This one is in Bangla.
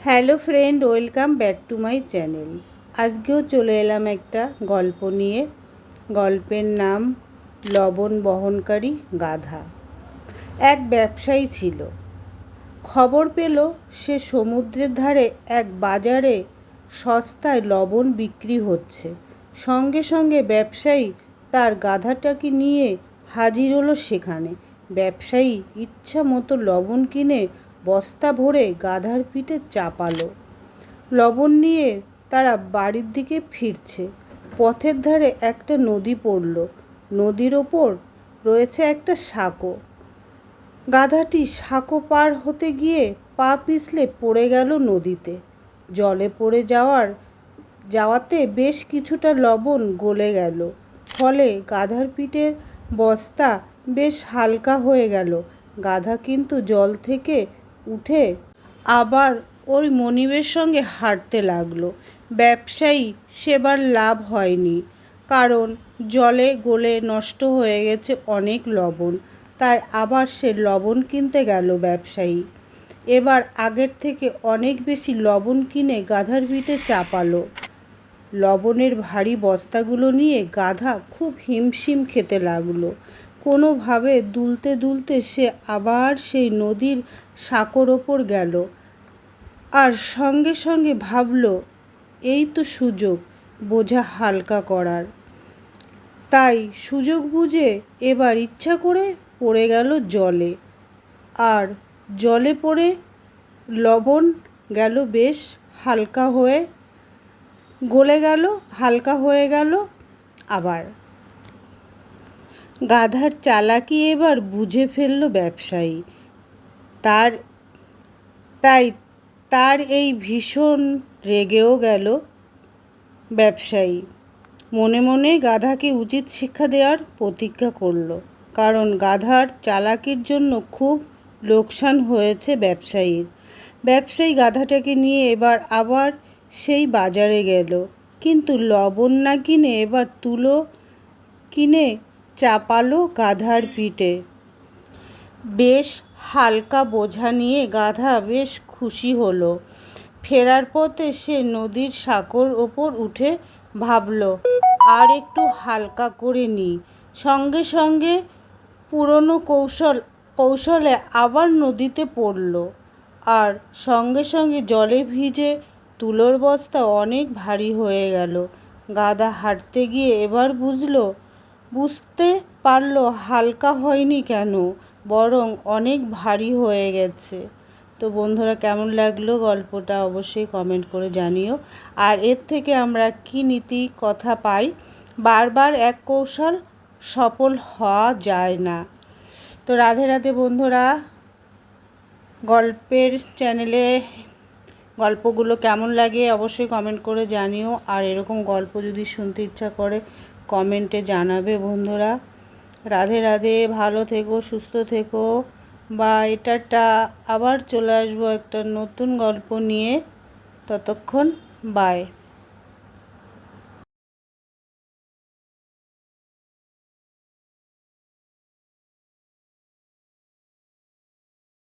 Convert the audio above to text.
Hello friend, welcome back to my channel. আজকেও চলে এলাম একটা গল্প নিয়ে। গল্পের নাম লবণ বহনকারী গাধা। এক ব্যবসায়ী ছিল। খবর পেল সে সমুদ্রের ধারে এক বাজারে সস্তায় লবণ বিক্রি হচ্ছে। সঙ্গে সঙ্গে ব্যবসায়ী তার গাধাটাকে নিয়ে হাজির হলো সেখানে। ব্যবসায়ী ইচ্ছা মতো লবণ কিনে বস্তা ভরে গাধার পিঠে চাপালো। লবণ নিয়ে তারা বাড়ির দিকে ফিরছে। পথের ধারে একটা নদী পড়ল। নদীর ওপর রয়েছে একটা সাঁকো। গাধাটি সাঁকো পার হতে গিয়ে পা পিছলে পড়ে গেল নদীতে। জলে পড়ে যাওয়াতে বেশ কিছুটা লবণ গলে গেল। ফলে গাধার পিঠের বস্তা বেশ হালকা হয়ে গেল। গাধা কিন্তু জল থেকে উঠে আবার ওই মনিবের সঙ্গে হাঁটতে লাগলো। ব্যবসায়ী সেবার লাভ হয়নি, কারণ জলে গলে নষ্ট হয়ে গেছে অনেক লবণ। তাই আবার সে লবণ কিনতে গেল ব্যবসায়ী। এবার আগের থেকে অনেক বেশি লবণ কিনে গাধার পিঠে চাপালো। লবণের ভারী বস্তাগুলো নিয়ে গাধা খুব হিমশিম খেতে লাগলো। কোনোভাবে দুলতে দুলতে সে আবার সেই নদীর সাঁকোর ওপর গেল। আর সঙ্গে সঙ্গে ভাবল, এই তো সুযোগ বোঝা হালকা করার। তাই সুযোগ বুঝে এবার ইচ্ছা করে পড়ে গেল জলে। আর জলে পড়ে লবণ গেল বেশ হালকা হয়ে, গলে গেল, হালকা হয়ে গেল। আবার গাধার চালাকি এবার বুঝে ফেলল ব্যবসায়ী। তাই তার এই ভীষণ রেগেও গেল ব্যবসায়ী। মনে মনে গাধাকে উচিত শিক্ষা দেওয়ার প্রতিজ্ঞা করল, কারণ গাধার চালাকির জন্য খুব লোকসান হয়েছে ব্যবসায়ীর। ব্যবসায়ী গাধাটাকে নিয়ে এবার আবার সেই বাজারে গেল, কিন্তু লবণ না কিনে এবার তুলো কিনে চাপালো গাধার পিঠে। বেশ হালকা বোঝা নিয়ে গাধা বেশ খুশি হলো। ফেরার পথে সে নদীর সাঁকোর ওপর উঠে ভাবল, আর একটু হালকা করে নিই। সঙ্গে সঙ্গে পুরনো কৌশলে আবার নদীতে পড়ল। আর সঙ্গে সঙ্গে জলে ভিজে তুলোর বস্তা অনেক ভারী হয়ে গেল। গাধা হাঁটতে গিয়ে এবার বুঝতে পারল হালকা হয়নি কেন, বরং অনেক ভারী হয়ে গেছে। তো বন্ধুরা, কেমন লাগলো গল্পটা অবশ্যই কমেন্ট করে জানিও। আর এর থেকে আমরা কি নীতি কথা পাই, বারবার এক কৌশল সফল হওয়া যায় না। তো রাধে রাধে বন্ধুরা। গল্পের চ্যানেলে গল্পগুলো কেমন লাগে অবশ্যই কমেন্ট করে জানিও। আর এরকম গল্প যদি শুনতে ইচ্ছা করে কমেন্টে জানাবে বন্ধুরা। রাধে রাধে, ভালো থেকো, সুস্থ থেকো। বা এটাটা আবার চলে আসবো একটা নতুন গল্প নিয়ে। ততক্ষণ বাই।